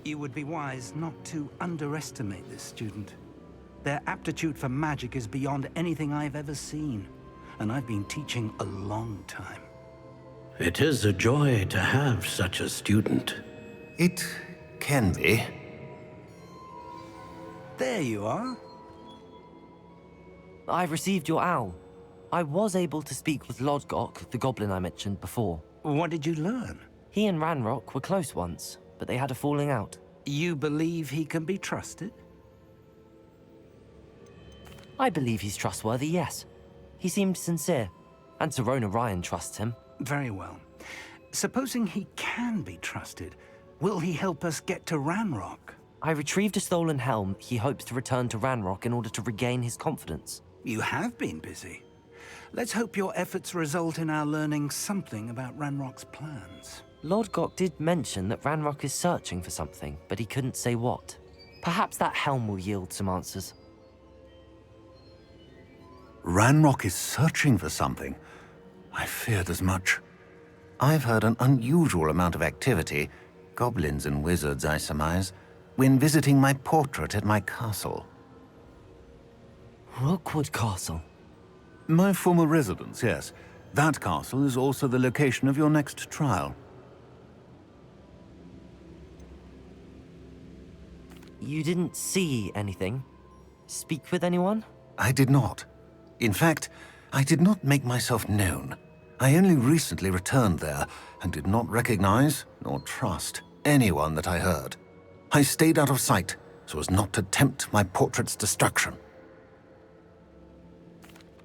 You would be wise not to underestimate this student. Their aptitude for magic is beyond anything I've ever seen, and I've been teaching a long time. It is a joy to have such a student. It can be. There you are. I've received your owl. I was able to speak with Lodgok, the goblin I mentioned before. What did you learn? He and Ranrock were close once, but they had a falling out. You believe he can be trusted? I believe he's trustworthy, yes. He seemed sincere, and Serona Ryan trusts him. Very well. Supposing he can be trusted, will he help us get to Ranrock? I retrieved a stolen helm he hopes to return to Ranrock in order to regain his confidence. You have been busy. Let's hope your efforts result in our learning something about Ranrock's plans. Lodgok did mention that Ranrock is searching for something, but he couldn't say what. Perhaps that helm will yield some answers. Ranrock is searching for something. I feared as much. I've heard an unusual amount of activity, goblins and wizards, I surmise, when visiting my portrait at my castle. Rookwood Castle? My former residence, yes. That castle is also the location of your next trial. You didn't see anything? Speak with anyone? I did not. In fact, I did not make myself known. I only recently returned there and did not recognize nor trust anyone that I heard. I stayed out of sight so as not to tempt my portrait's destruction.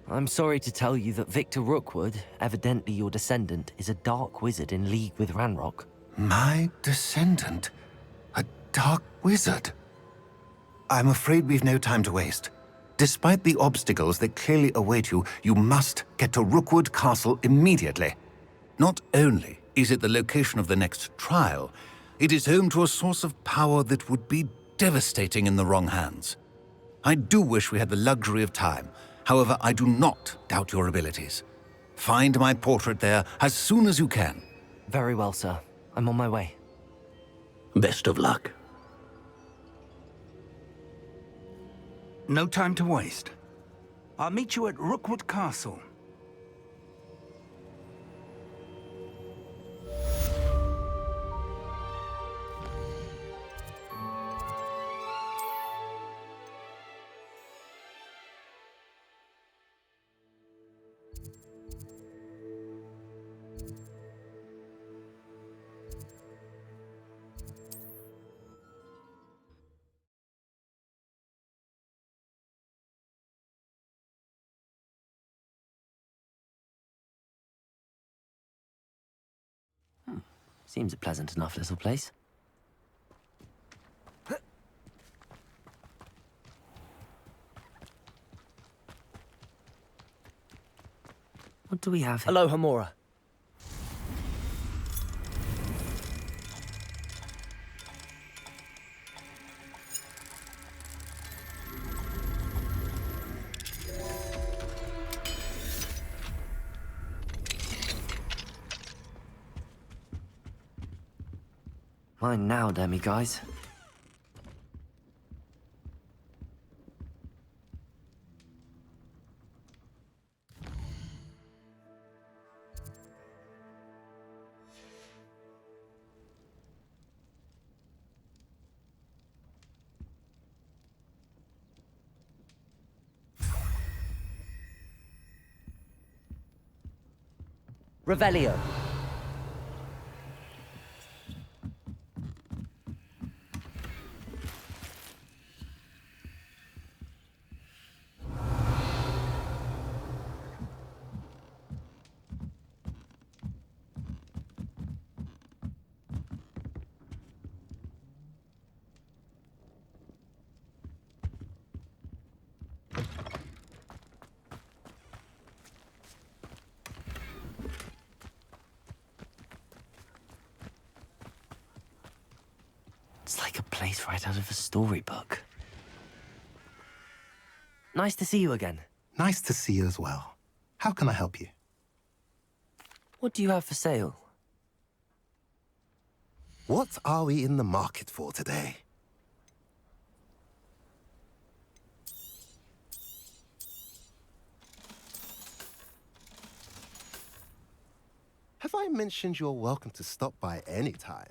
I'm sorry to tell you that Victor Rookwood, evidently your descendant, is a dark wizard in league with Ranrock. My descendant? A dark wizard? I'm afraid we've no time to waste. Despite the obstacles that clearly await you, you must get to Rookwood Castle immediately. Not only is it the location of the next trial, it is home to a source of power that would be devastating in the wrong hands. I do wish we had the luxury of time. However, I do not doubt your abilities. Find my portrait there as soon as you can. Very well, sir. I'm on my way. Best of luck. No time to waste. I'll meet you at Rookwood Castle. Seems a pleasant enough little place. What do we have here? Hello, Hamura. Mine now, demi-guys. Revelio. face right out of a storybook. Nice to see you again. Nice to see you as well. How can I help you? What do you have for sale? What are we in the market for today? Have I mentioned you're welcome to stop by any time?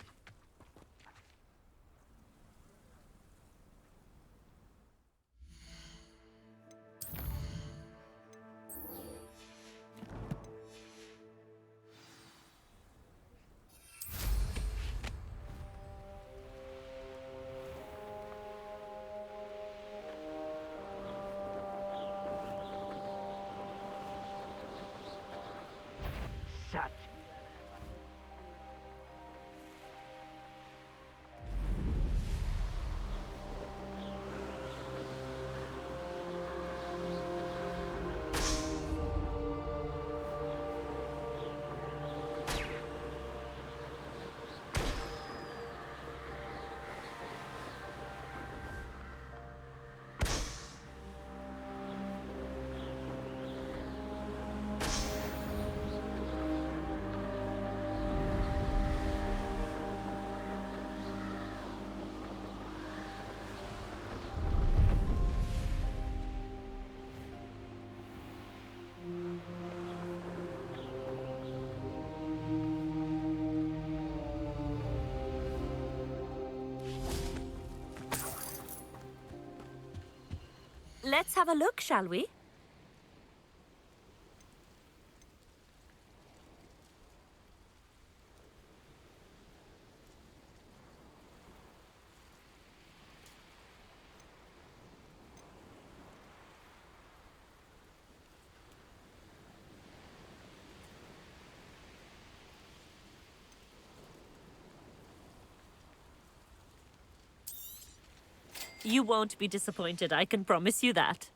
Let's have a look, shall we? You won't be disappointed, I can promise you that.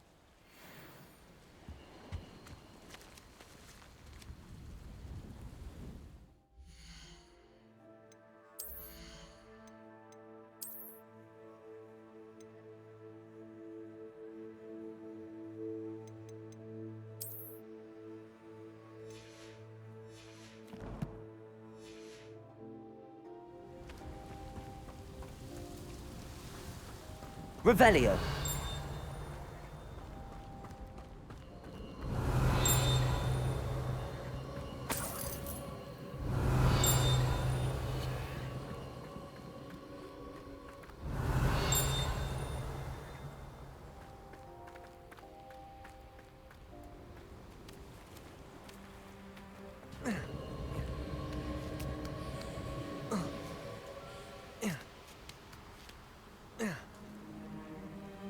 Revelio.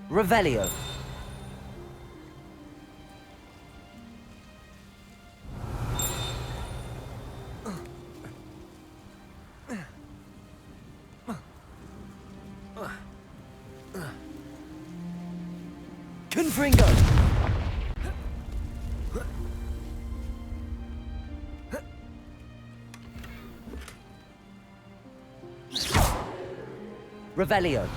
Revelio. Confringo. Revelio.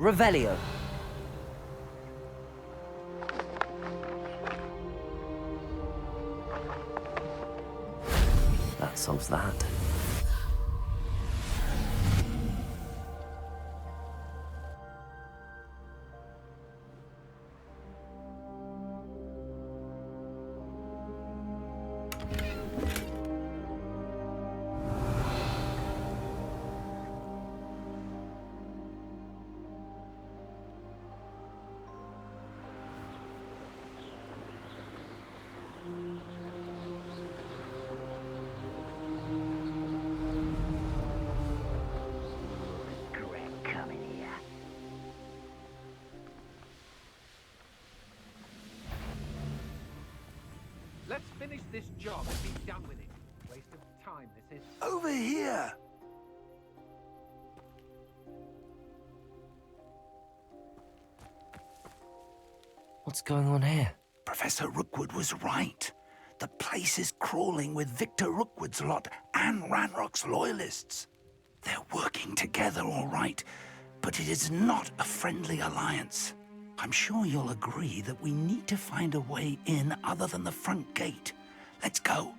Revelio. That solves that. Let's finish this job and be done with it. Waste of time, this is. Over here! What's going on here? Professor Rookwood was right. The place is crawling with Victor Rookwood's lot and Ranrock's loyalists. They're working together, all right, but it is not a friendly alliance. I'm sure you'll agree that we need to find a way in other than the front gate. Let's go.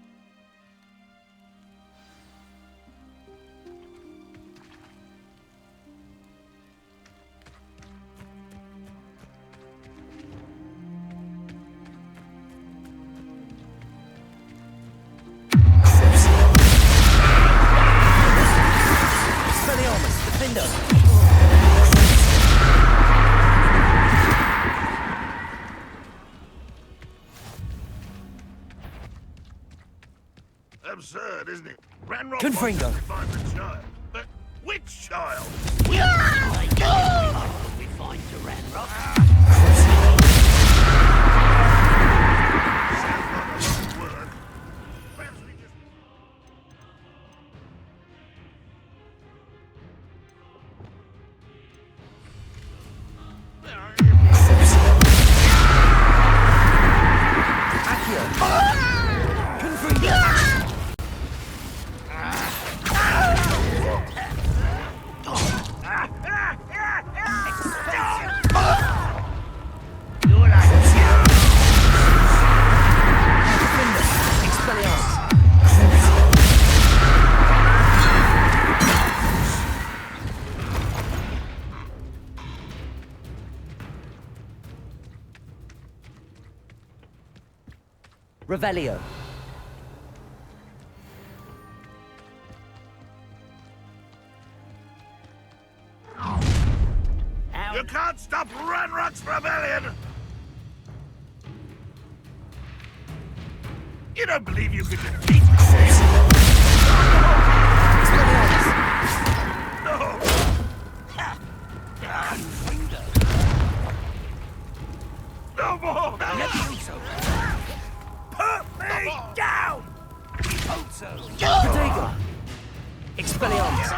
Absurd, isn't it? Ranrock Confringo. wants us to find the child. But which child? We find the Ranrock. Sounds like a lot of work. Perhaps we just... Where are you? Revelio. You can't stop Ranrock's rebellion! You don't believe you could defeat me? No! No more! Put me down! Rodrigo. Expelliarmus.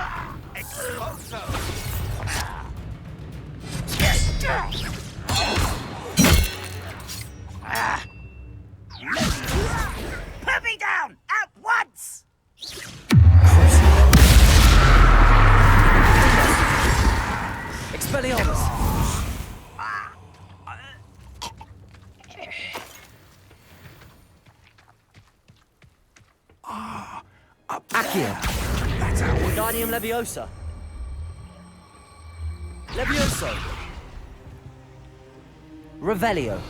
Put me down at once! Expelliarmus. Accio. That's how we... Wingardium Leviosa. Levioso. Revelio.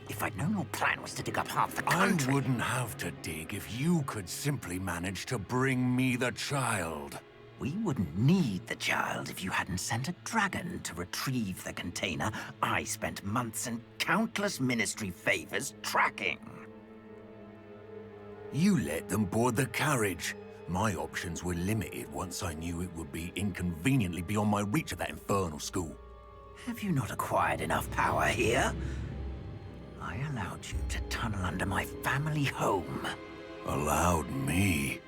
If I'd known your plan was to dig up half the I country... wouldn't have to dig if you could simply manage to bring me the child. We wouldn't need the child if you hadn't sent a dragon to retrieve the container I spent months and countless ministry favors tracking. You let them board the carriage. My options were limited once I knew it would be inconveniently beyond my reach at that infernal school. Have you not acquired enough power here? I allowed you to tunnel under my family home. Allowed me?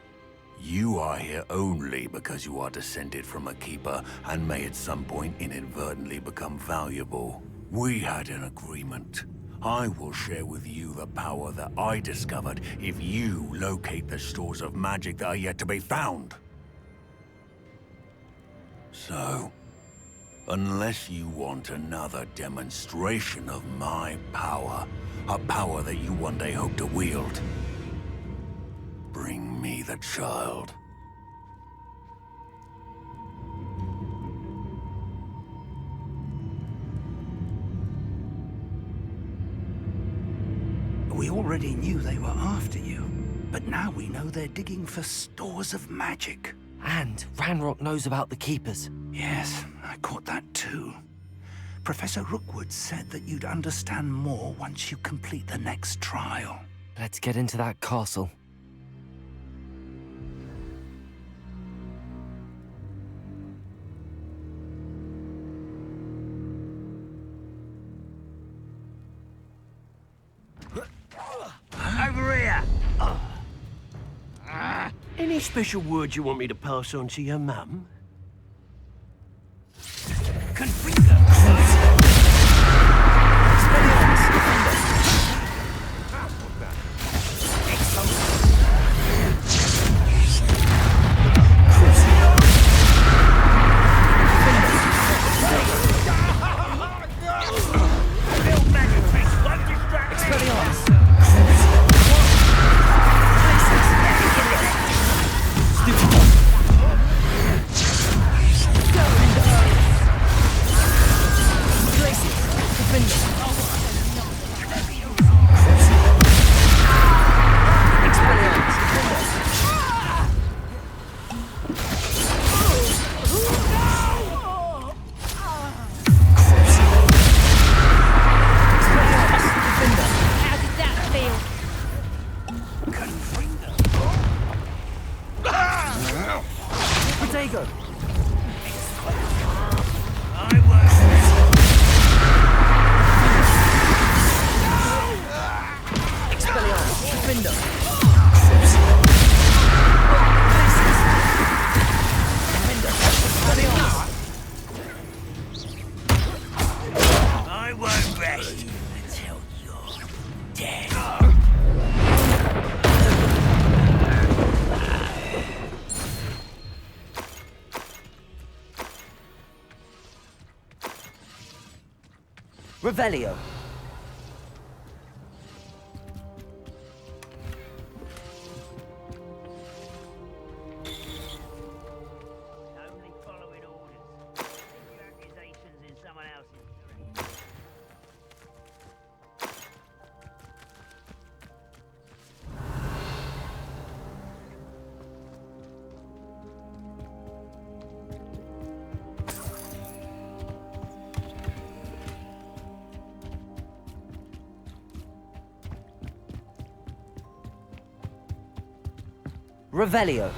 You are here only because you are descended from a keeper and may at some point inadvertently become valuable. We had an agreement. I will share with you the power that I discovered if you locate the stores of magic that are yet to be found. So, unless you want another demonstration of my power, a power that you one day hope to wield, bring me the child. Are We already knew they were after you, but now we know they're digging for stores of magic. And Ranrock knows about the Keepers. Yes, I caught that too. Professor Rookwood said that you'd understand more once you complete the next trial. Let's get into that castle. Over here! Any special words you want me to pass on to your mum? I won't rest until you're dead. Revelio. Only following orders. Your accusations in someone else's direction. Revelio.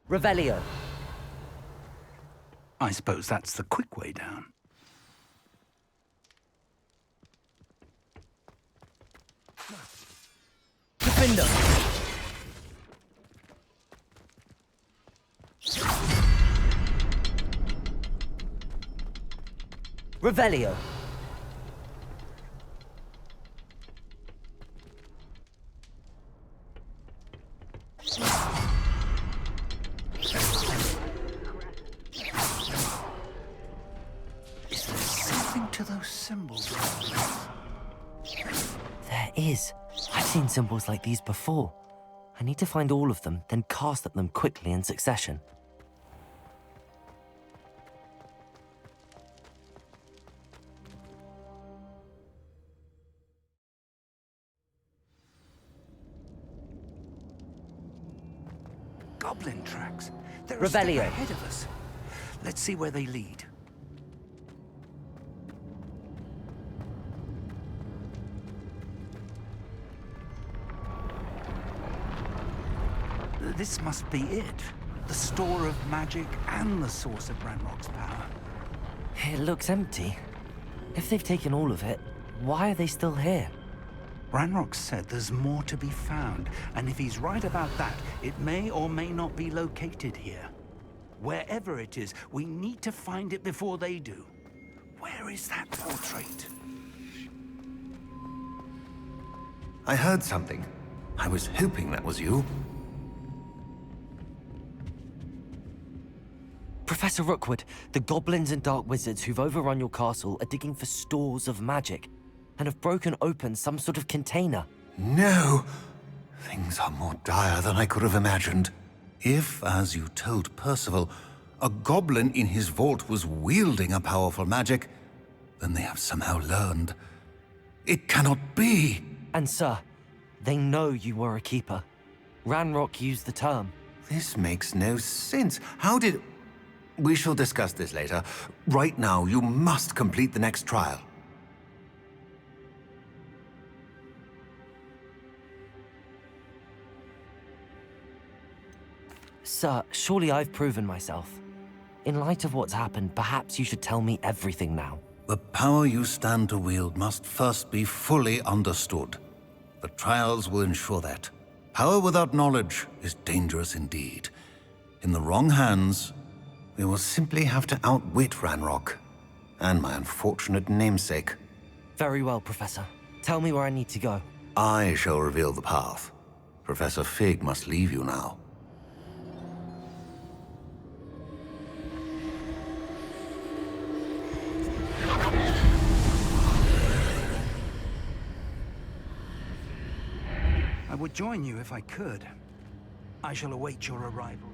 Revelio. I suppose that's the quick way down. Find them! Revelio. Is there something to those symbols? There is. I've seen symbols like these before. I need to find all of them, then cast at them quickly in succession. Goblin tracks. They're a Revelio. step ahead of us. Let's see where they lead. This must be it. The store of magic and the source of Ranrock's power. It looks empty. If they've taken all of it, why are they still here? Ranrock said there's more to be found, and if he's right about that, it may or may not be located here. Wherever it is, we need to find it before they do. Where is that portrait? I heard something. I was hoping that was you. Professor Rookwood, the goblins and dark wizards who've overrun your castle are digging for stores of magic and have broken open some sort of container. No! Things are more dire than I could have imagined. If, as you told Percival, a goblin in his vault was wielding a powerful magic, then they have somehow learned. It cannot be! And sir, they know you were a keeper. Ranrock used the term. This makes no sense. How did... We shall discuss this later. Right now, you must complete the next trial. Sir, surely I've proven myself. In light of what's happened, perhaps you should tell me everything now. The power you stand to wield must first be fully understood. The trials will ensure that. Power without knowledge is dangerous indeed. In the wrong hands, we will simply have to outwit Ranrock, and my unfortunate namesake. Very well, Professor. Tell me where I need to go. I shall reveal the path. Professor Fig must leave you now. I would join you if I could. I shall await your arrival.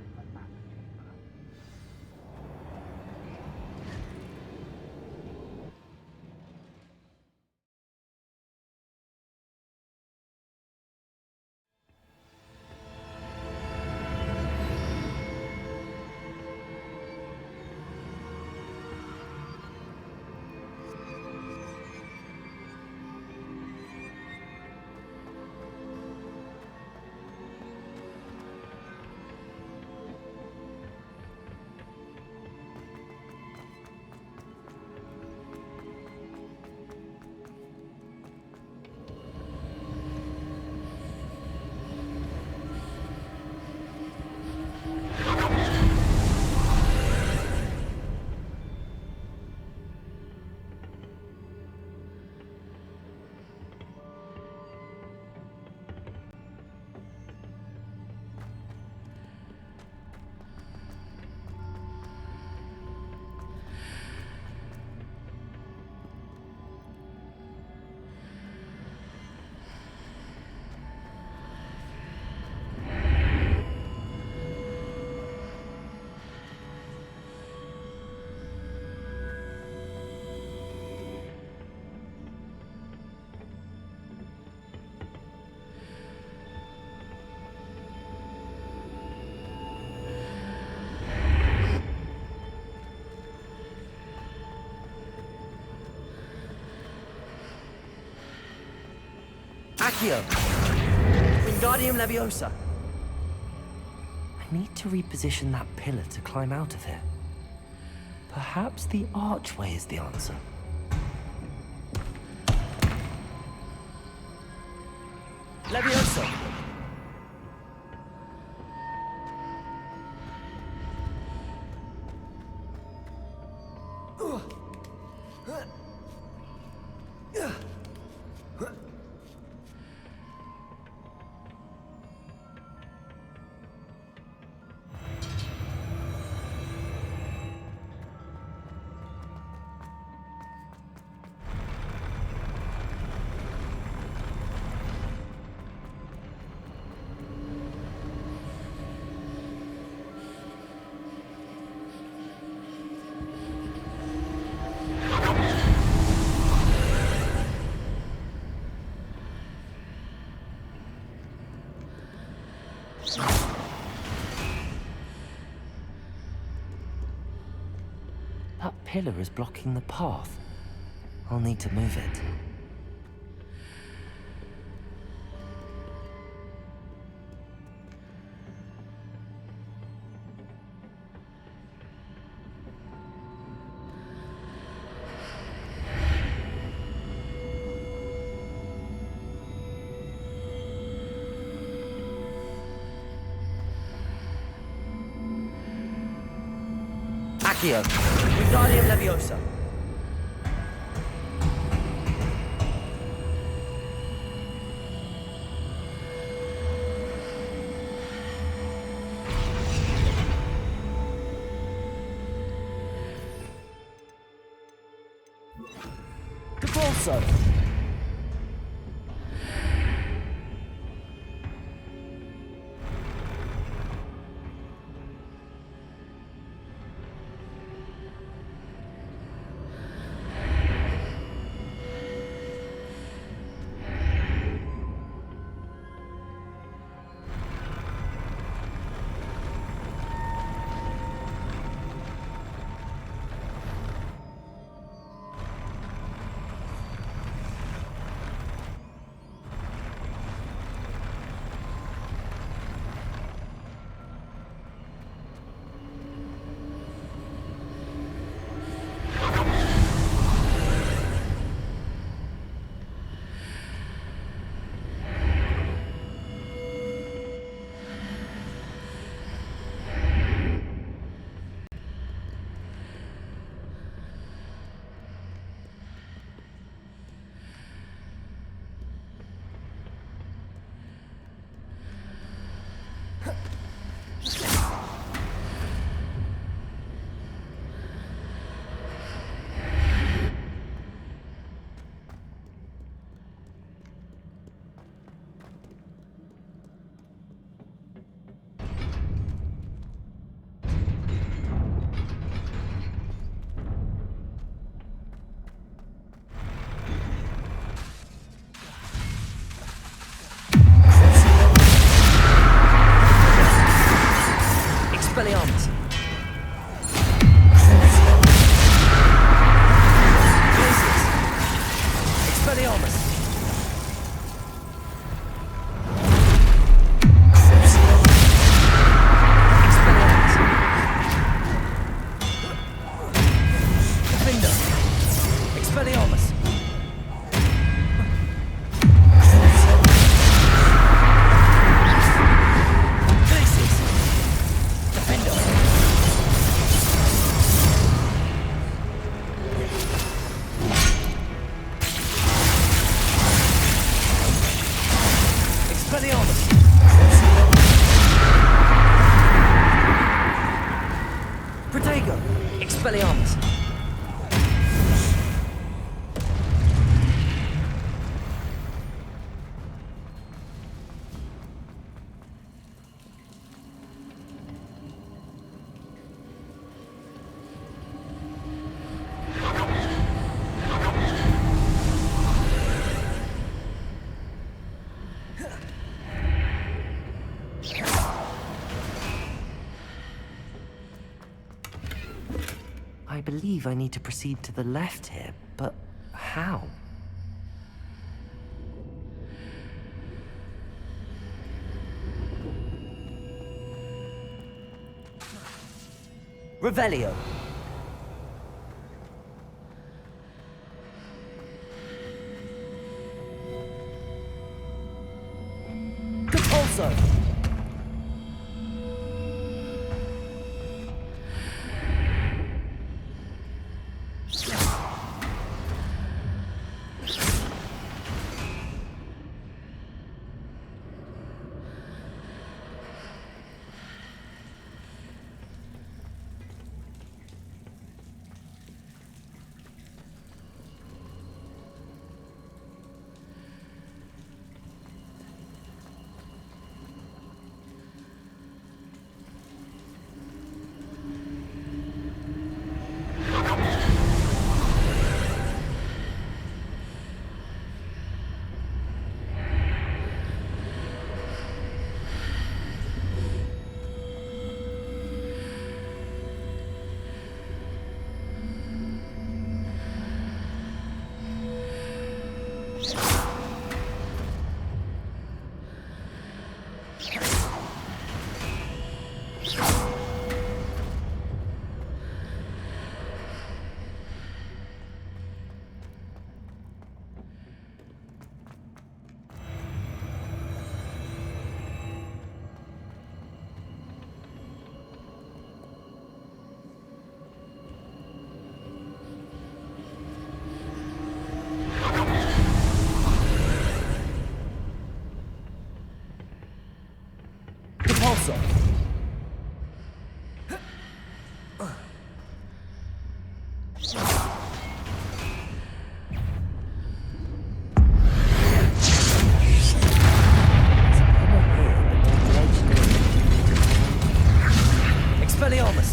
Accio! Wingardium Leviosa! I need to reposition that pillar to climb out of here. Perhaps the archway is the answer. Leviosa! pillar is blocking the path. I'll need to move it. Accio, Wingardium Leviosa. Capulso. Expelliarmus. Expelliarmus. Expelliarmus. Defender. Expelliarmus. Expelliarmus! Protego! Expelliarmus! I believe I need to proceed to the left here, but how? Revelio. Compulso. Repulsor! Expelliarmus!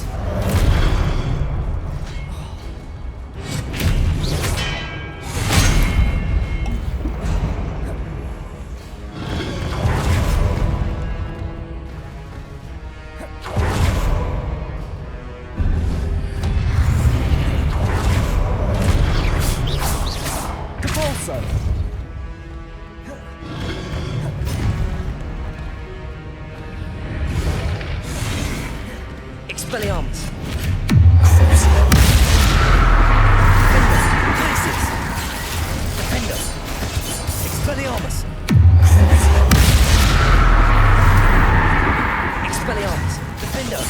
Repulsor! Expelliarmus! Places! Defender! Expelliarmus! Expelliarmus! Defender!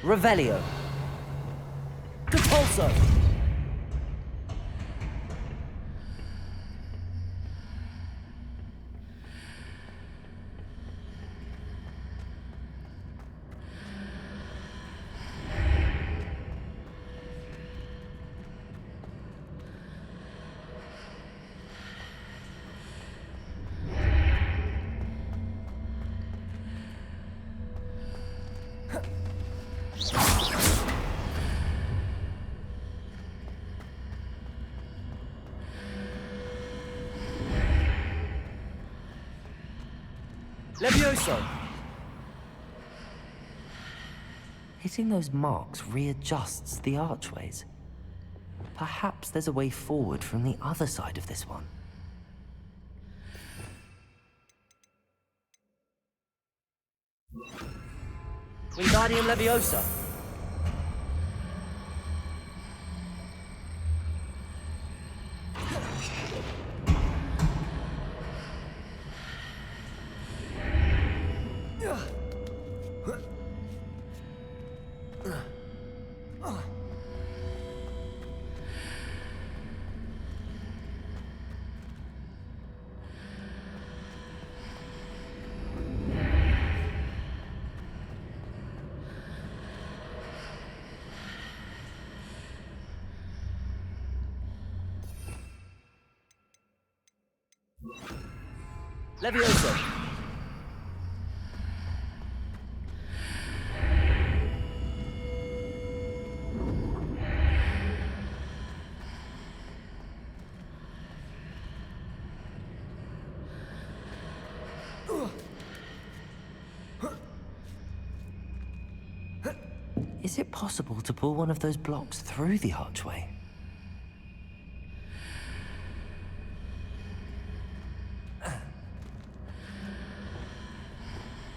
Revelio! Repulsor! Levioso! Hitting those marks readjusts the archways. Perhaps there's a way forward from the other side of this one. Wingardium Leviosa! Levioso! Is it possible to pull one of those blocks through the archway?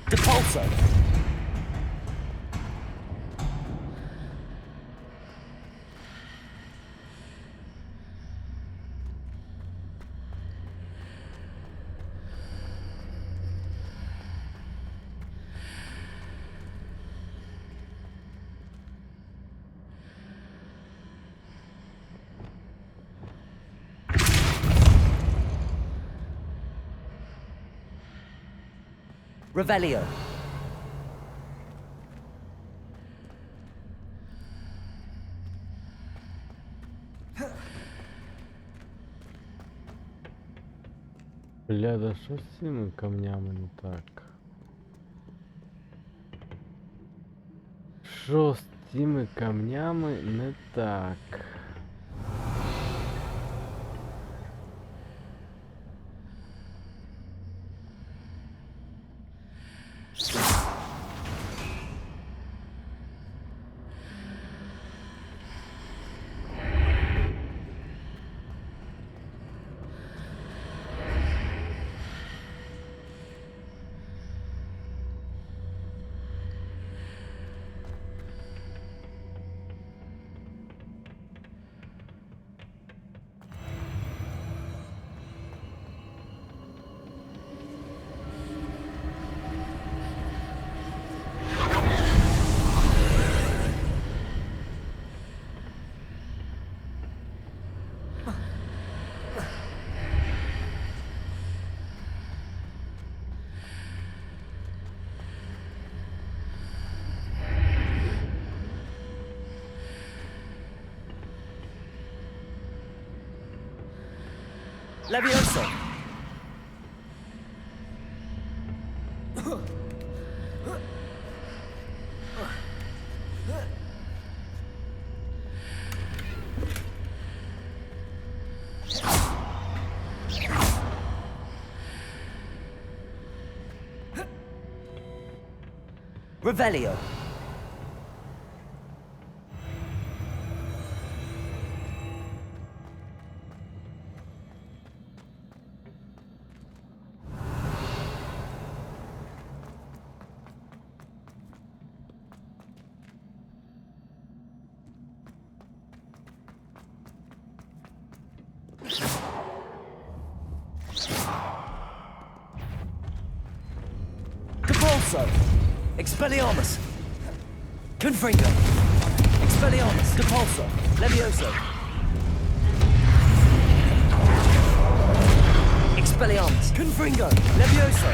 Repulsor! Revelio! Бля, да що з цими камнями не так? Що з цими камнями не так? Levioso! Revelio. Capolso. Expelliarmus. Confringo. Expelliarmus. Capolso. Levioso. Expelliarmus. Confringo. Levioso.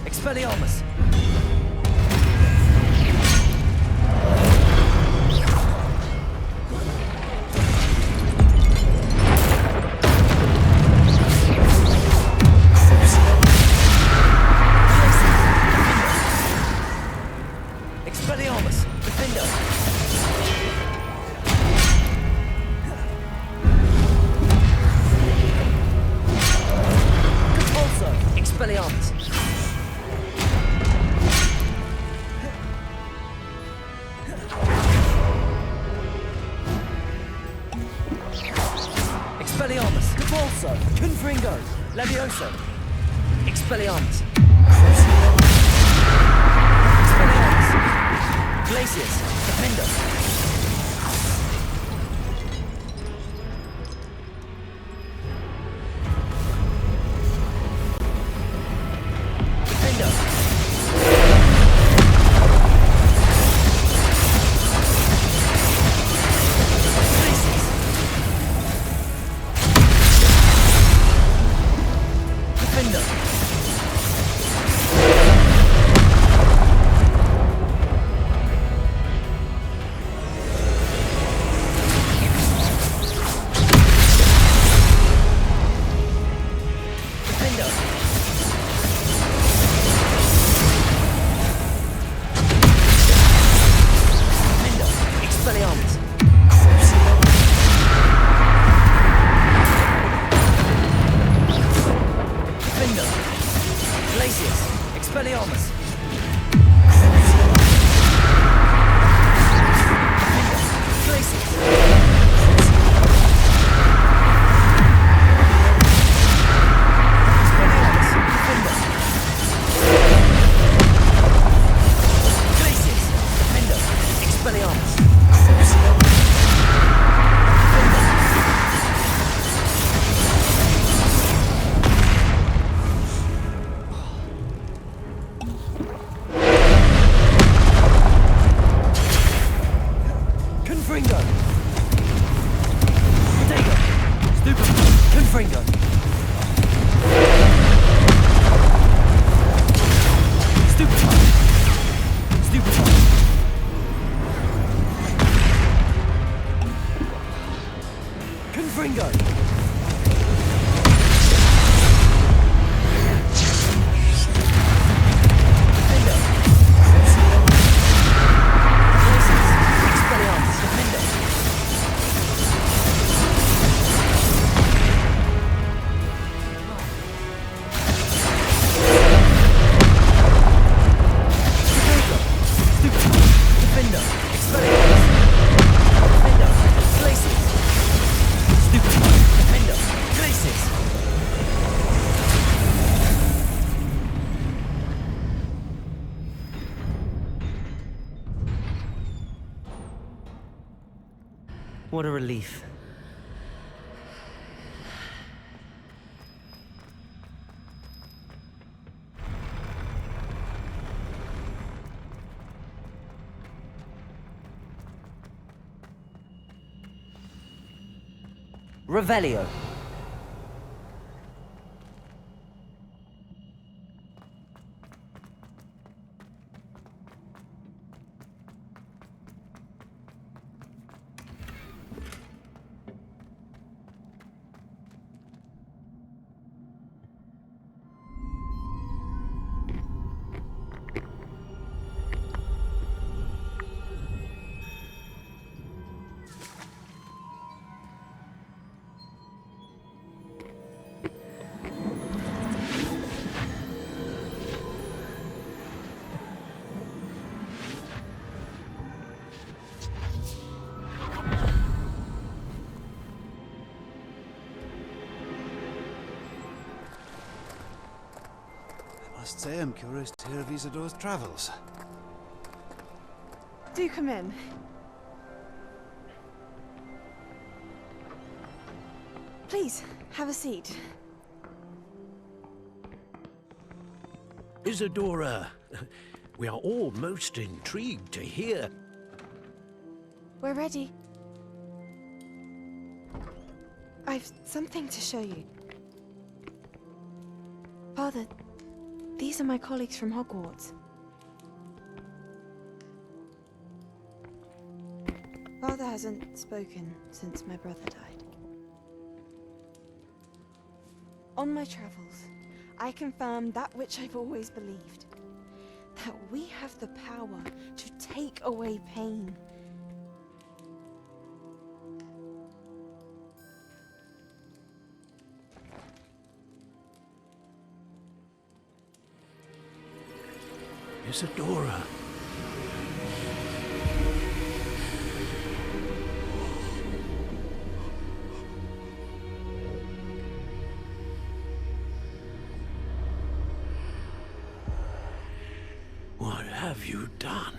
Expelliarmus. Expelliarmus. Defender. Compulso. Expelliarmus. Expelliarmus. Compulso. Confringo. Levioso. Expelliarmus. Expelliarmus. Glacius. Defender. Expelliarmus. Confringo! What a relief. Revelio. I must say I'm curious to hear of Isidore's travels. Do come in. Please, have a seat. Isadora, we are all most intrigued to hear. We're ready. I've something to show you. Father, these are my colleagues from Hogwarts. Father hasn't spoken since my brother died. On my travels, I confirmed that which I've always believed. That we have the power to take away pain. Isadora. What have you done?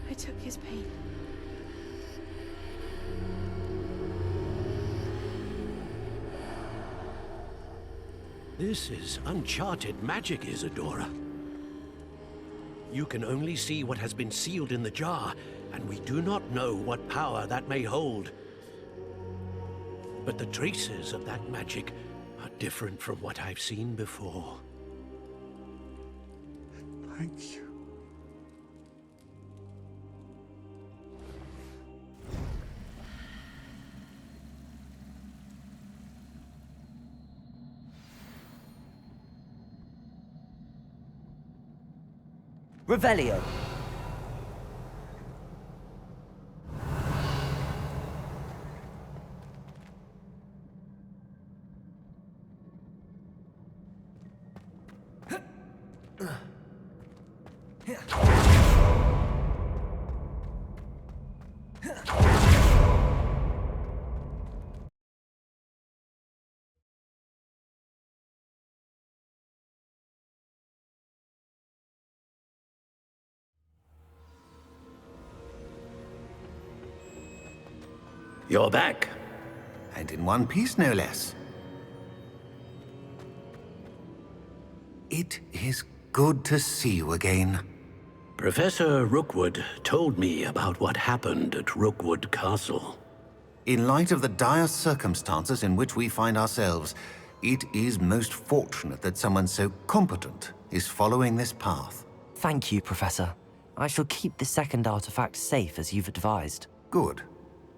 I took his pain. This is uncharted magic, Isadora. You can only see what has been sealed in the jar, and we do not know what power that may hold. But the traces of that magic are different from what I've seen before. Thank you. Revelio. You're back. And in one piece, no less. It is good to see you again. Professor Rookwood told me about what happened at Rookwood Castle. In light of the dire circumstances in which we find ourselves, it is most fortunate that someone so competent is following this path. Thank you, Professor. I shall keep the second artifact safe as you've advised. Good.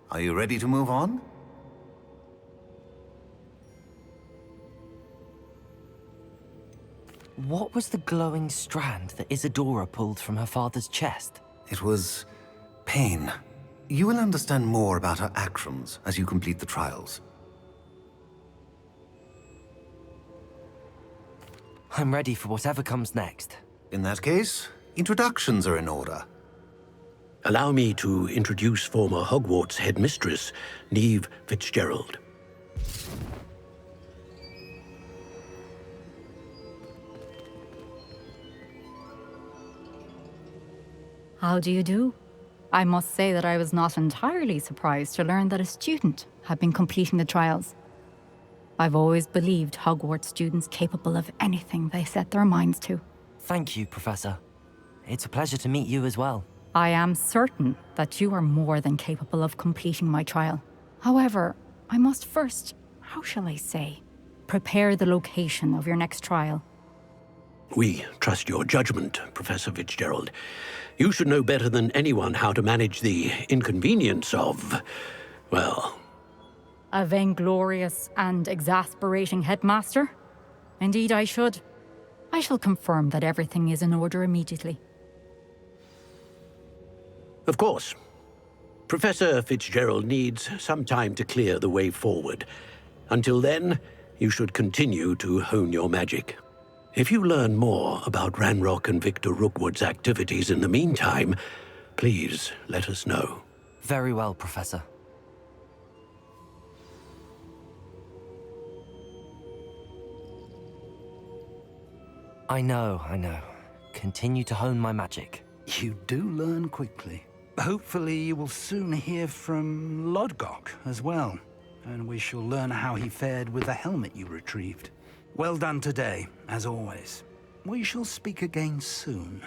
Are you ready to move on? What was the glowing strand that Isadora pulled from her father's chest? It was pain. You will understand more about her actions as you complete the trials. I'm ready for whatever comes next. In that case, introductions are in order. Allow me to introduce former Hogwarts headmistress, Neve Fitzgerald. How do you do? I must say that I was not entirely surprised to learn that a student had been completing the trials. I've always believed Hogwarts students capable of anything they set their minds to. Thank you, Professor. It's a pleasure to meet you as well. I am certain that you are more than capable of completing my trial. However, I must first, how shall I say, prepare the location of your next trial. We trust your judgment, Professor Fitzgerald. You should know better than anyone how to manage the inconvenience of, well... A vainglorious and exasperating headmaster? Indeed I should. I shall confirm that everything is in order immediately. Of course. Professor Fitzgerald needs some time to clear the way forward. Until then, you should continue to hone your magic. If you learn more about Ranrock and Victor Rookwood's activities in the meantime, please let us know. Very well, Professor. I know. Continue to hone my magic. You do learn quickly. Hopefully you will soon hear from Lodgok as well, and we shall learn how he fared with the helmet you retrieved. Well done today, as always. We shall speak again soon.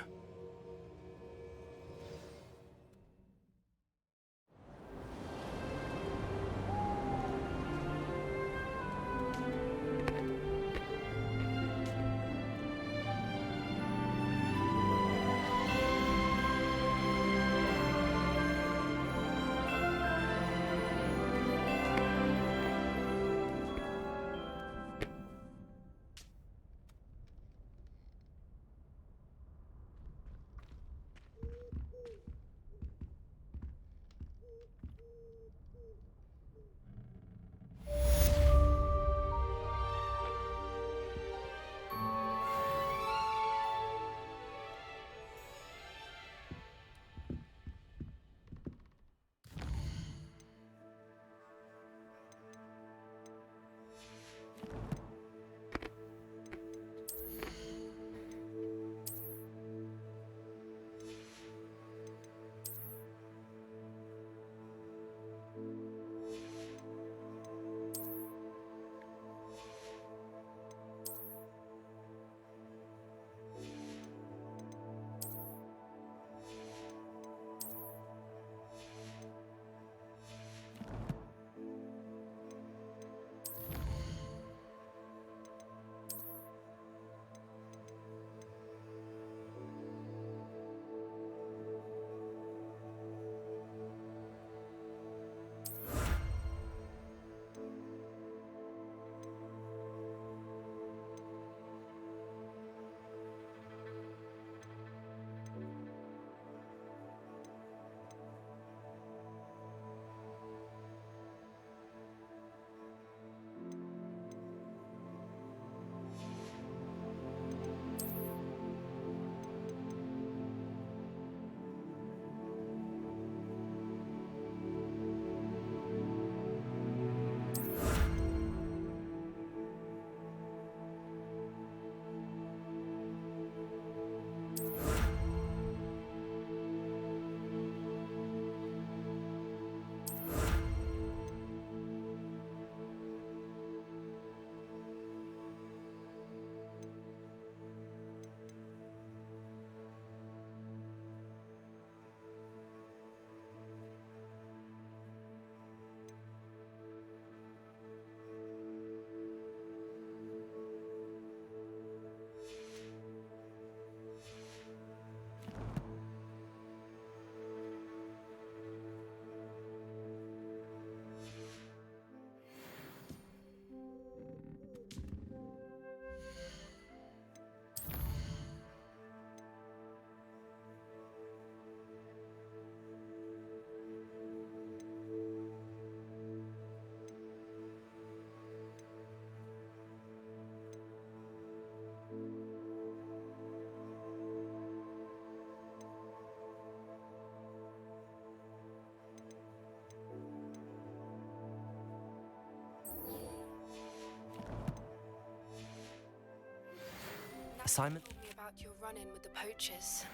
Assignment? About your run-in with the poachers.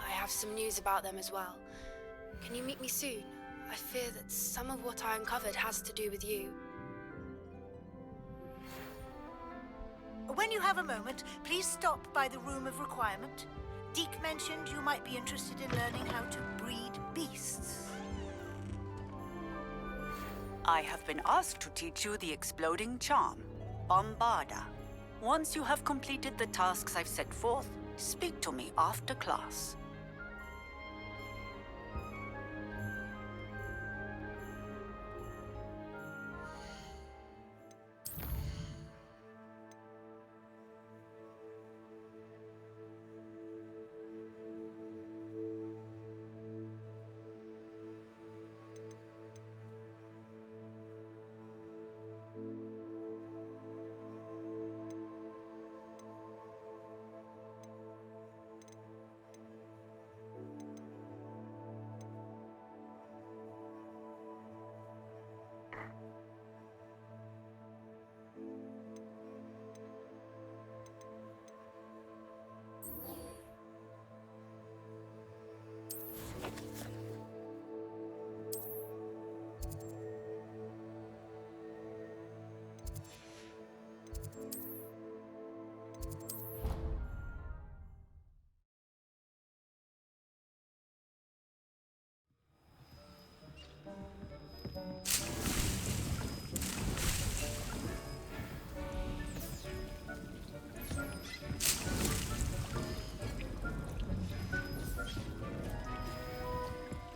I have some news about them as well. Can you meet me soon? I fear that some of what I uncovered has to do with you. When you have a moment, please stop by the Room of Requirement. Deke mentioned you might be interested in learning how to breed beasts. I have been asked to teach you the exploding charm, Bombarda. Once you have completed the tasks I've set forth, speak to me after class.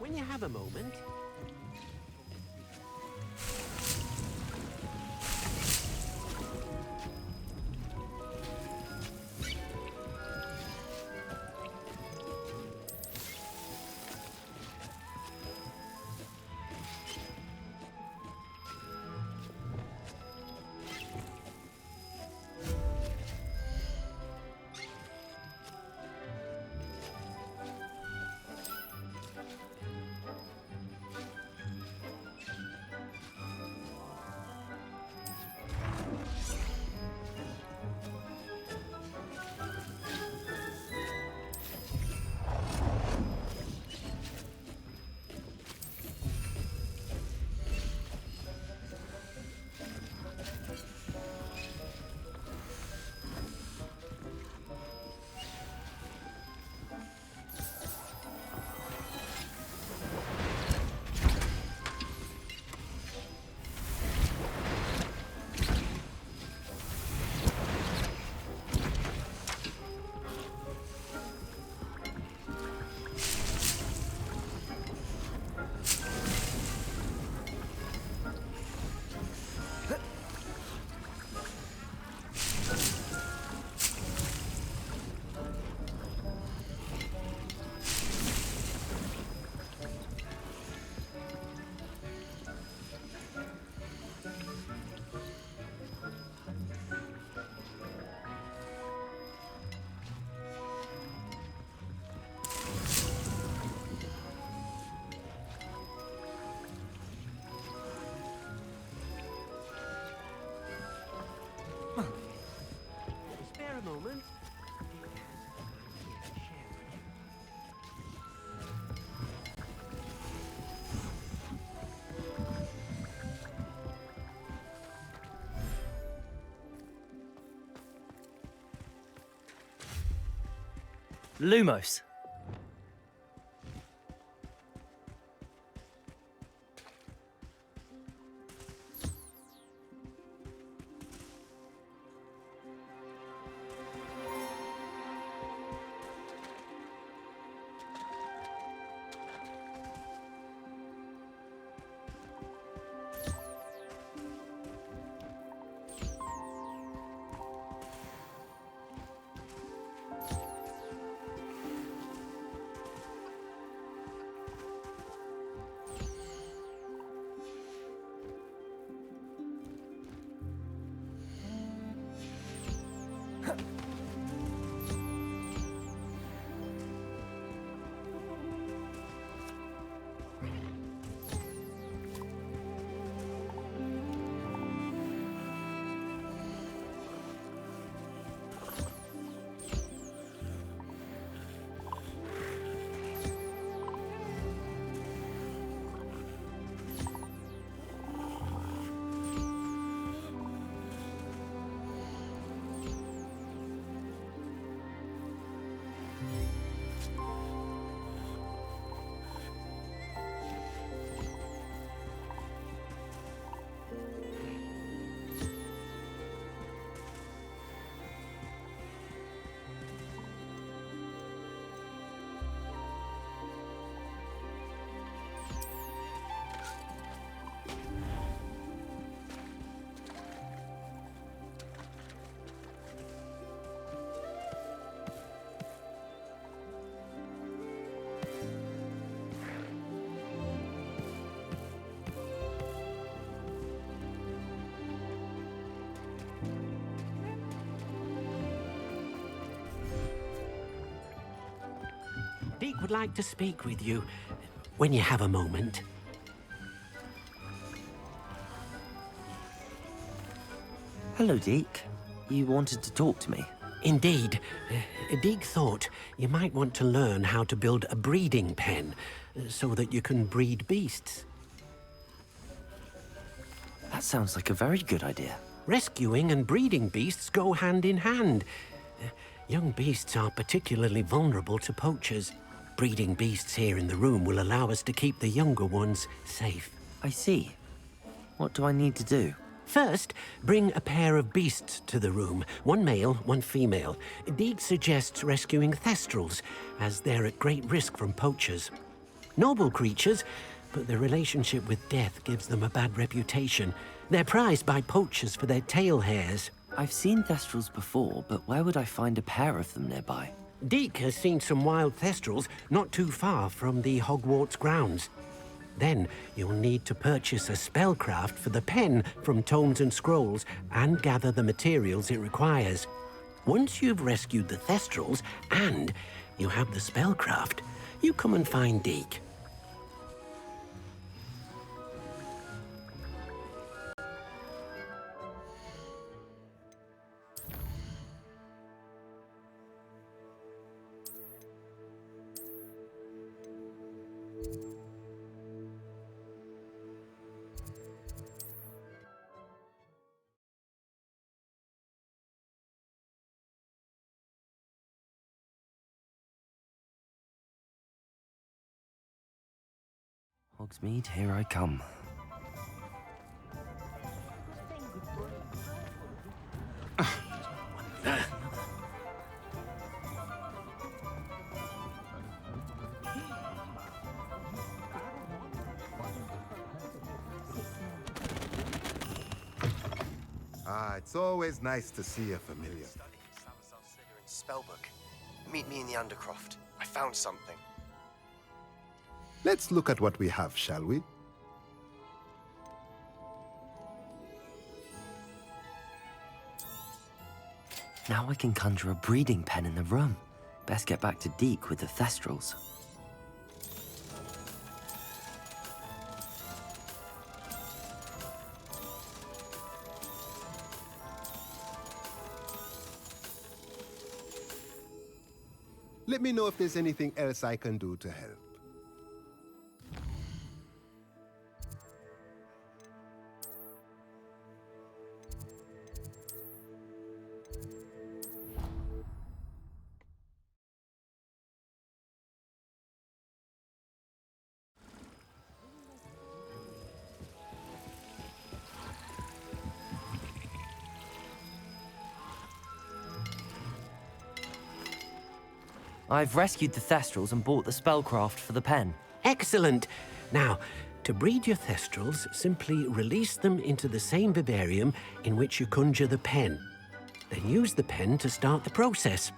When you have a moment. Spare a moment. Lumos. Deek would like to speak with you when you have a moment. Hello, Deke. You wanted to talk to me? Indeed. Deek thought you might want to learn how to build a breeding pen so that you can breed beasts. That sounds like a very good idea. Rescuing and breeding beasts go hand in hand. Young beasts are particularly vulnerable to poachers. Breeding beasts here in the room will allow us to keep the younger ones safe. I see. What do I need to do? First, bring a pair of beasts to the room. One male, one female. Deek suggests rescuing thestrals, as they're at great risk from poachers. Noble creatures, but their relationship with death gives them a bad reputation. They're prized by poachers for their tail hairs. I've seen thestrals before, but where would I find a pair of them nearby? Deek has seen some wild thestrals not too far from the Hogwarts grounds. Then you'll need to purchase a spellcraft for the pen from Tomes and Scrolls and gather the materials it requires. Once you've rescued the thestrals and you have the spellcraft, you come and find Deek. Hogsmeade, here I come. It's always nice to see a familiar. Spellbook. Meet me in the Undercroft. I found something. Let's look at what we have, shall we? Now I can conjure a breeding pen in the room. Best get back to Deke with the thestrals. Let me know if there's anything else I can do to help. I've rescued the thestrals and bought the spellcraft for the pen. Excellent! Now, to breed your thestrals, simply release them into the same vivarium in which you conjure the pen. Then use the pen to start the process.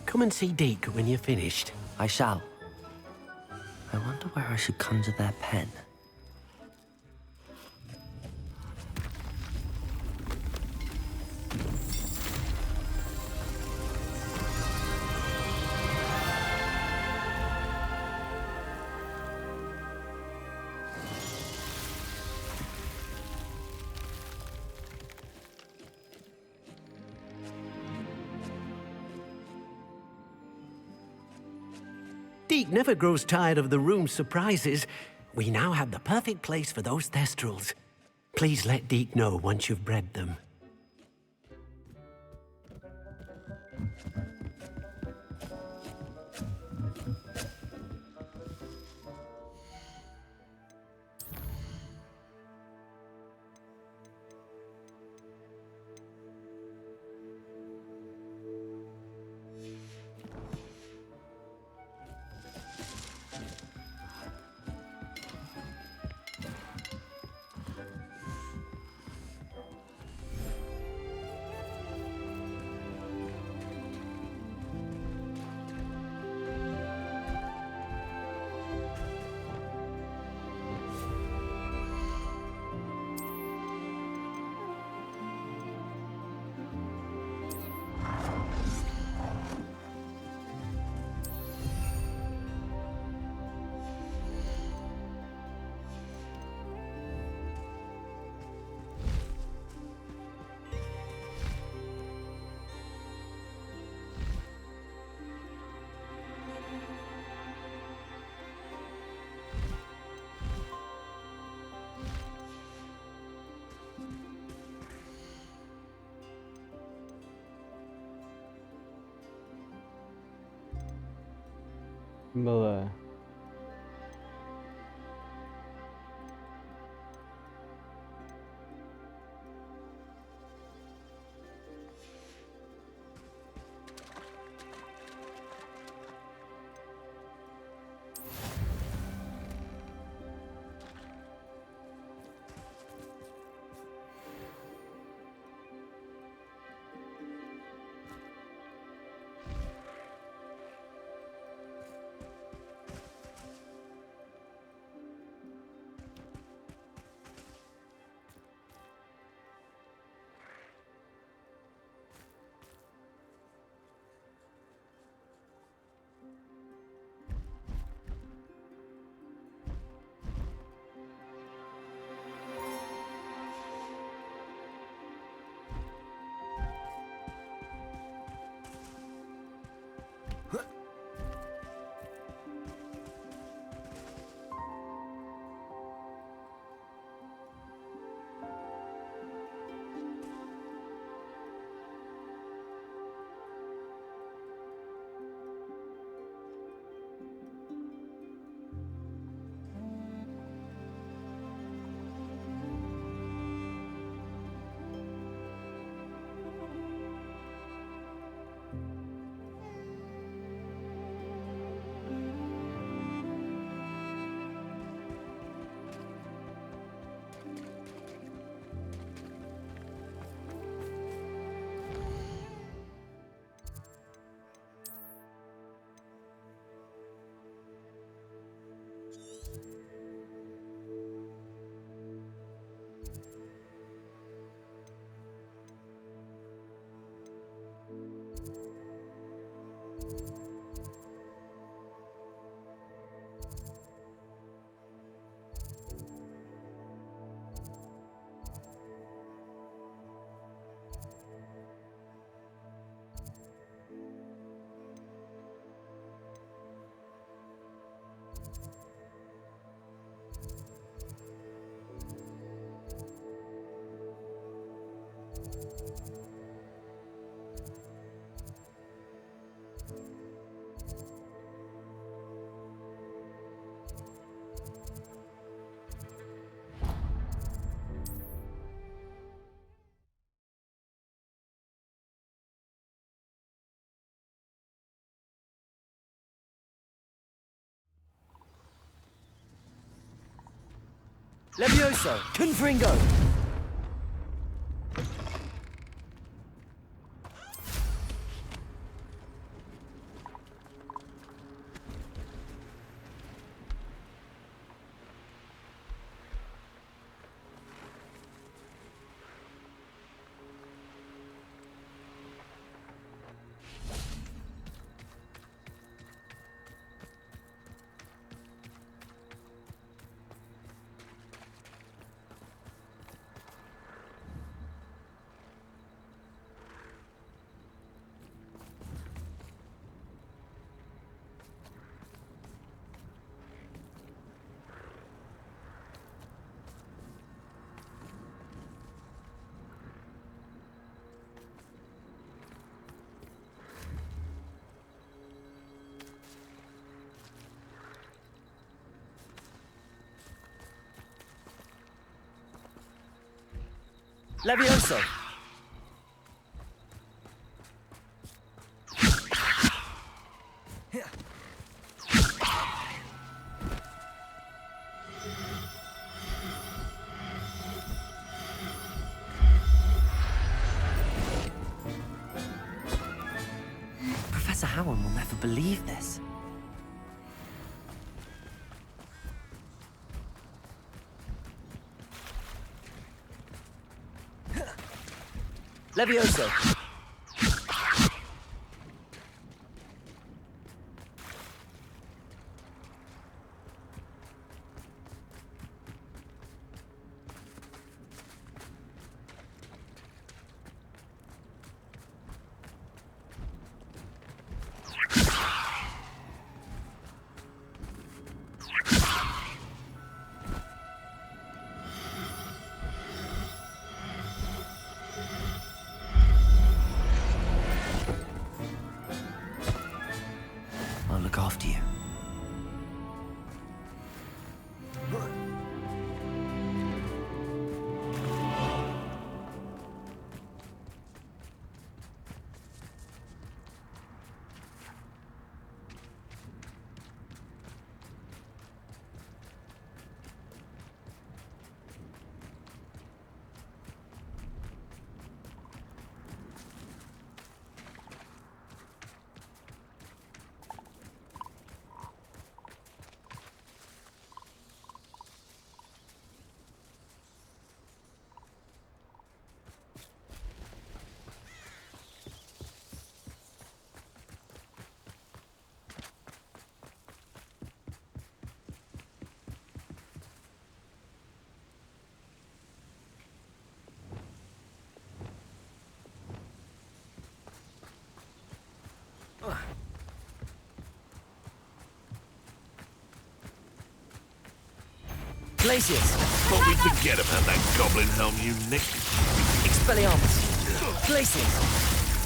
Come and see Deke when you're finished. I shall. I wonder where I should conjure their pen. Deke never grows tired of the room's surprises. We now have the perfect place for those thestrals. Please let Deke know once you've bred them. Bleh. Levioso! Confringo! Levioso! Professor Howard will never believe this. Levioso! I'll look after you. Glacius! Thought we'd forget about that goblin helm you nicked. Expelliarmus! Glacius!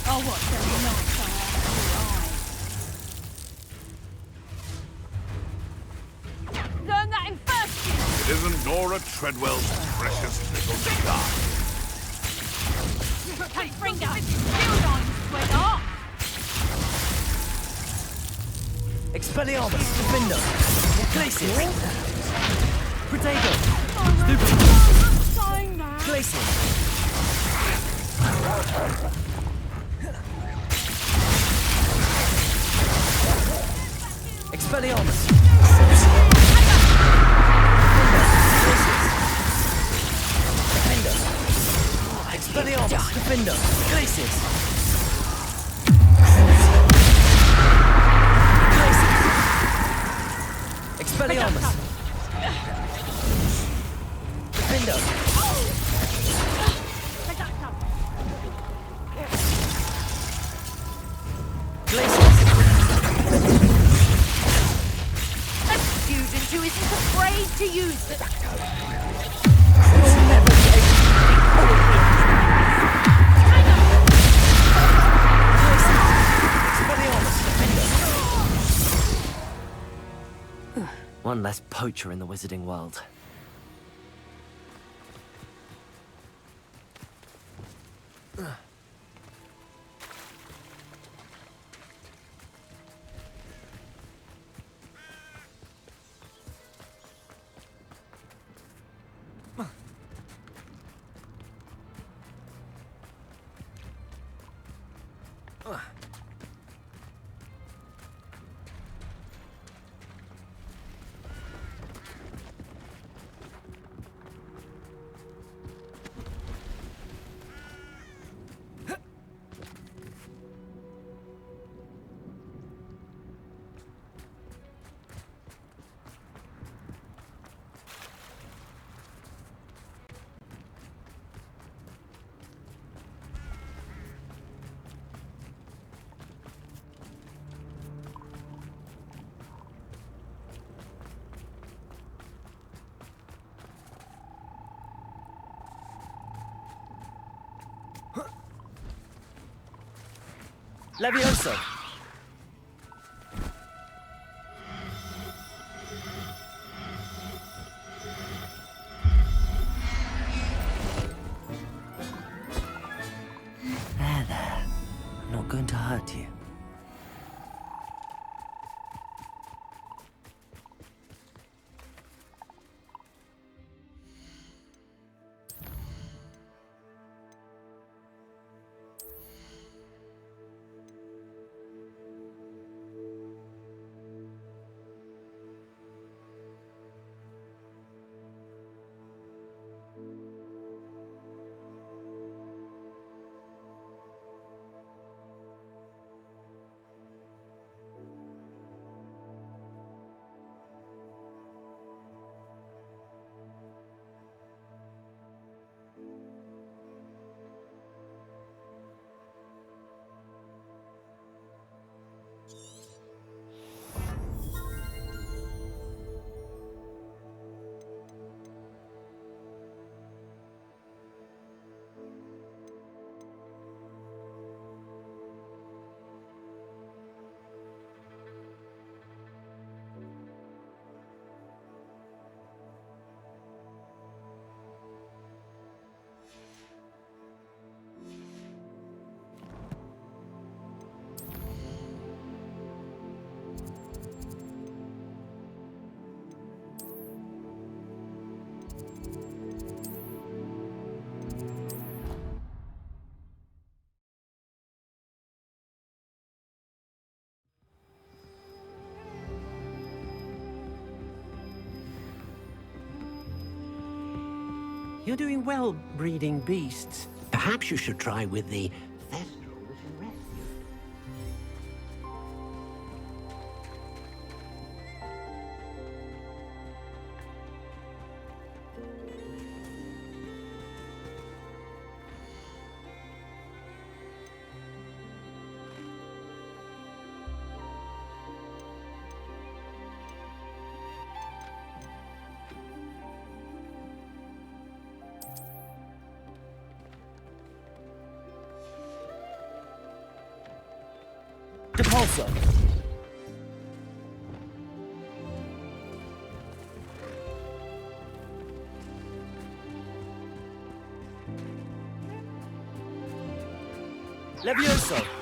Oh, what a nice eye. Learn that in first year. It isn't Nora Treadwell's precious little guy. Hey, Fringer! Shield on, sweetheart! Expelliarmus! Defender! Glacius! Protego! Glacius! Expelliarmus! Defender! Expelliarmus! Defender! Glacius! Expelliarmus! Defender! Glacius! A student who isn't afraid to use it. One less poacher in the wizarding world. Levioso! There. I'm not going to hurt you. You're doing well breeding beasts. Perhaps you should try with the Depulso! Levioso!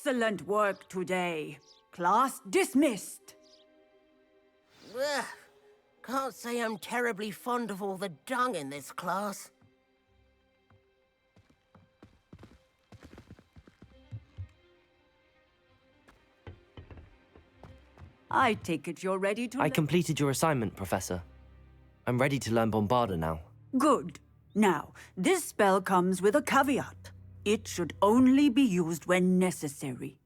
Excellent work today. Class dismissed. Ugh. Can't say I'm terribly fond of all the dung in this class. I take it you're ready to... I completed your assignment, Professor. I'm ready to learn Bombarda now. Good. Now, this spell comes with a caveat. It should only be used when necessary.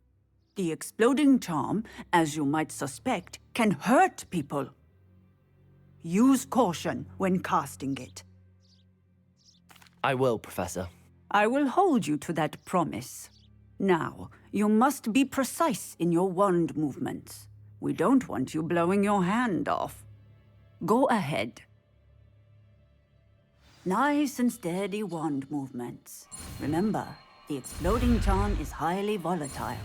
The exploding charm, as you might suspect, can hurt people. Use caution when casting it. I will, Professor. I will hold you to that promise. Now, you must be precise in your wand movements. We don't want you blowing your hand off. Go ahead. Nice and steady wand movements. Remember, the exploding charm is highly volatile.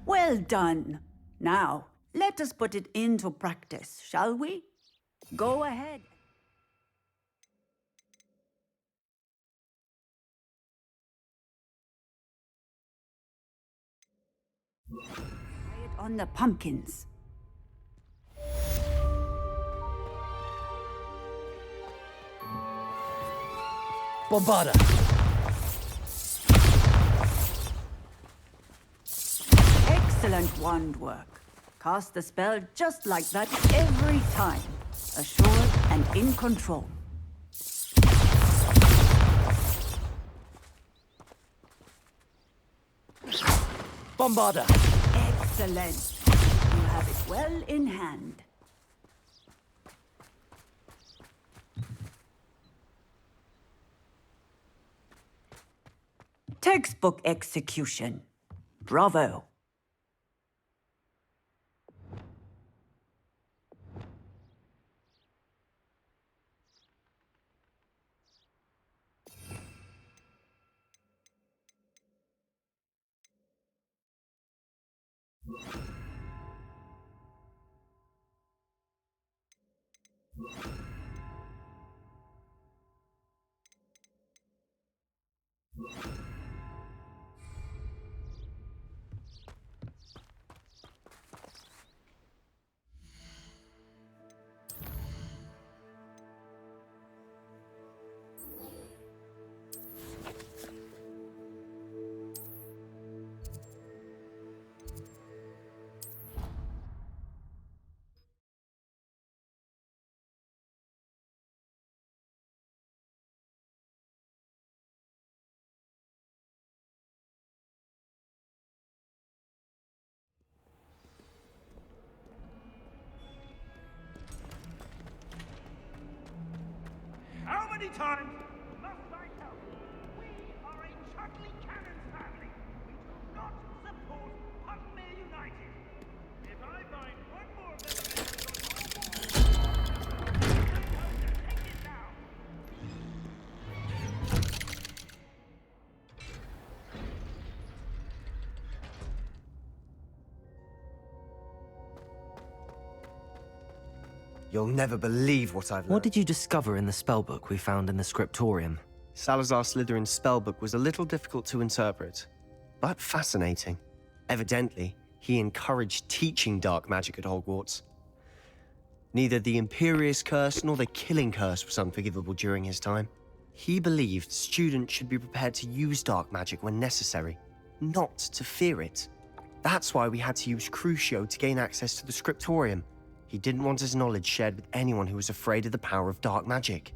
Well done. Now, let us put it into practice, shall we? Go ahead. Try it on the pumpkins. Bombarda! Excellent wand work. Cast the spell just like that every time. Assured and in control. Bombarda! Excellent. You have it well in hand. Textbook execution. Bravo. times must I tell you, we are a Chuckley Cannons family. We do not support Puckmere United. If I find one more of them take it now. You'll never believe what I've learned. What did you discover in the spellbook we found in the scriptorium? Salazar Slytherin's spellbook was a little difficult to interpret, but fascinating. Evidently, he encouraged teaching dark magic at Hogwarts. Neither the Imperious Curse nor the Killing Curse was unforgivable during his time. He believed students should be prepared to use dark magic when necessary, not to fear it. That's why we had to use Crucio to gain access to the scriptorium. He didn't want his knowledge shared with anyone who was afraid of the power of dark magic.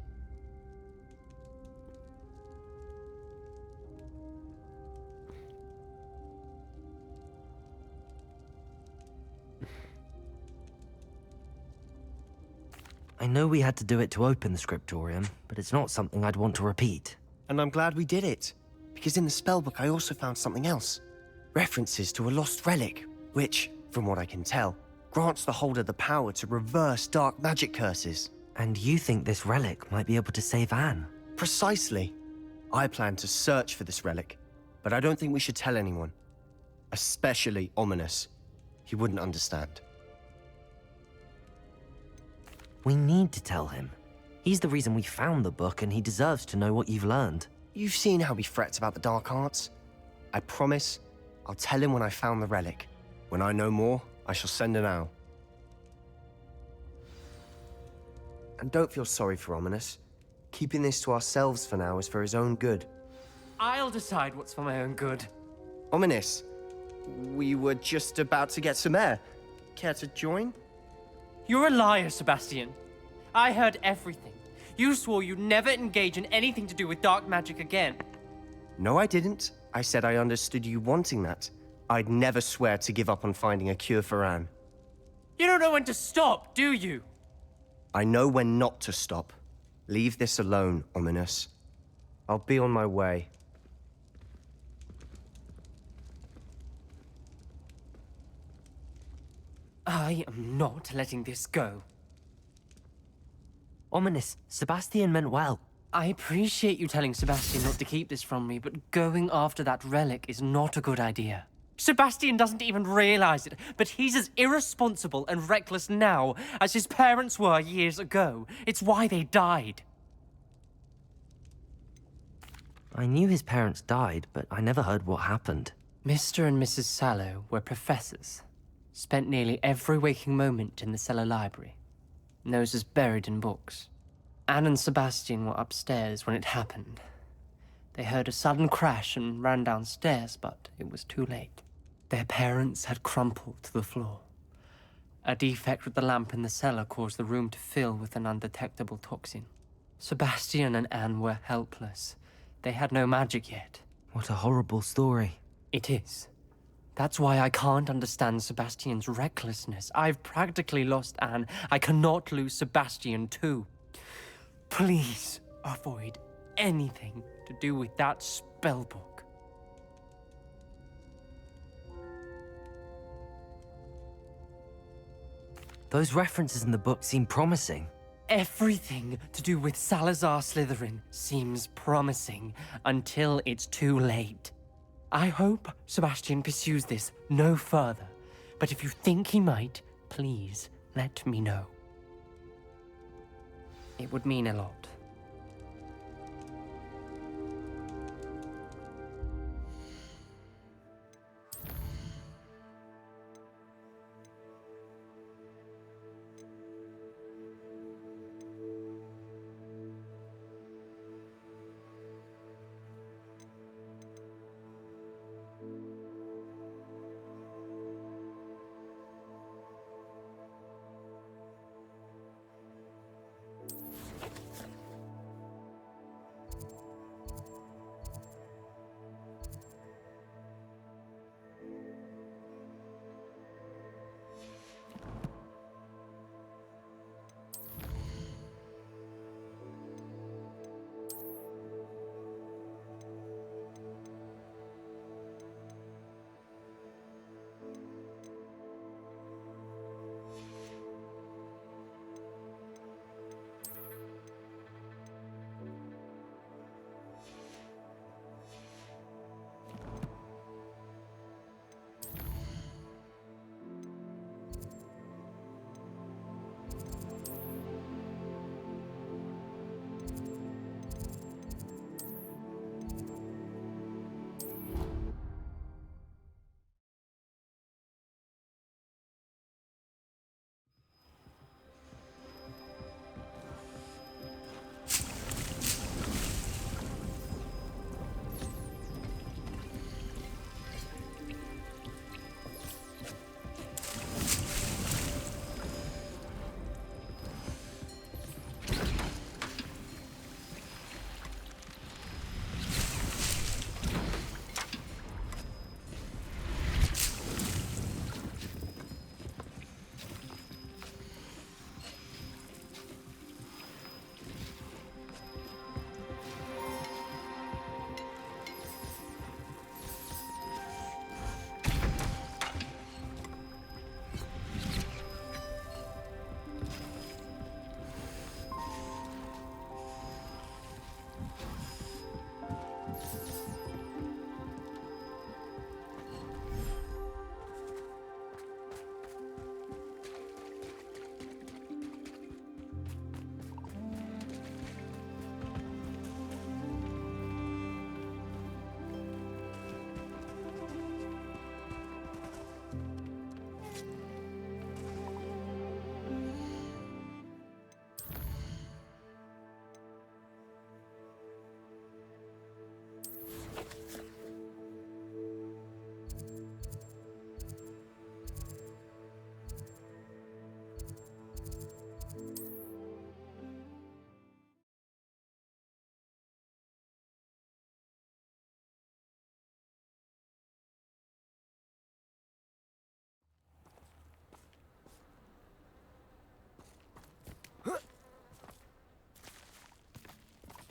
I know we had to do it to open the scriptorium, but it's not something I'd want to repeat. And I'm glad we did it, because in the spellbook I also found something else. References to a lost relic, which, from what I can tell, grants the holder the power to reverse dark magic curses. And you think this relic might be able to save Anne? Precisely. I plan to search for this relic, but I don't think we should tell anyone. Especially Ominous. He wouldn't understand. We need to tell him. He's the reason we found the book, and he deserves to know what you've learned. You've seen how he frets about the dark arts. I promise I'll tell him when I found the relic. When I know more, I shall send an owl. And don't feel sorry for Ominous. Keeping this to ourselves for now is for his own good. I'll decide what's for my own good. Ominous, we were just about to get some air. Care to join? You're a liar, Sebastian. I heard everything. You swore you'd never engage in anything to do with dark magic again. No, I didn't. I said I understood you wanting that. I'd never swear to give up on finding a cure for Anne. You don't know when to stop, do you? I know when not to stop. Leave this alone, Ominous. I'll be on my way. I am not letting this go. Ominous, Sebastian meant well. I appreciate you telling Sebastian not to keep this from me, but going after that relic is not a good idea. Sebastian doesn't even realize it, but he's as irresponsible and reckless now as his parents were years ago. It's why they died. I knew his parents died, but I never heard what happened. Mr. and Mrs. Sallow were professors. Spent nearly every waking moment in the cellar library. Noses buried in books. Anne and Sebastian were upstairs when it happened. They heard a sudden crash and ran downstairs, but it was too late. Their parents had crumpled to the floor. A defect with the lamp in the cellar caused the room to fill with an undetectable toxin. Sebastian and Anne were helpless. They had no magic yet. What a horrible story. It is. That's why I can't understand Sebastian's recklessness. I've practically lost Anne. I cannot lose Sebastian too. Please avoid anything to do with that spellbook. Those references in the book seem promising. Everything to do with Salazar Slytherin seems promising until it's too late. I hope Sebastian pursues this no further, but if you think he might, please let me know. It would mean a lot.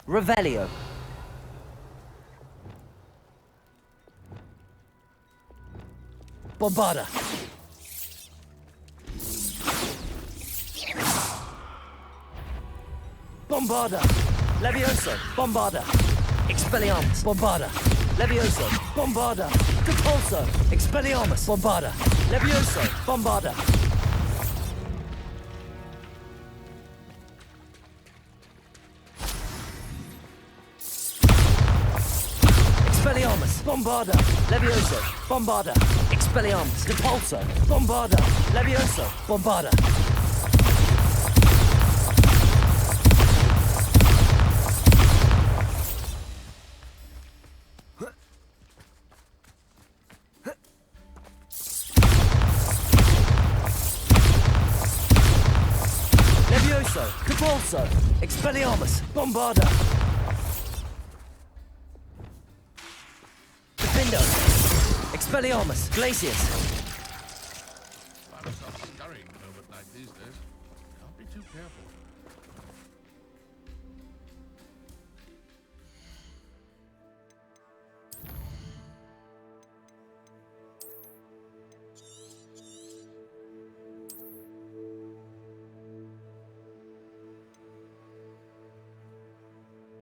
Revelio. Bombarda. Bombarda. Levioso. Bombarda. Expelliarmus. Bombarda. Levioso. Bombarda. Repulso. Expelliarmus. Bombarda. Levioso. Bombarda. Expelliarmus. Bombarda. Levioso. Bombarda. Expelliarmus. Repulso. Bombarda. Levioso. Bombarda. Levioso. Repulso. Expelliarmus. Bombarda. Defendo. Expelliarmus. Glacius. Spiders are scurrying home at night these days. Can't be too careful.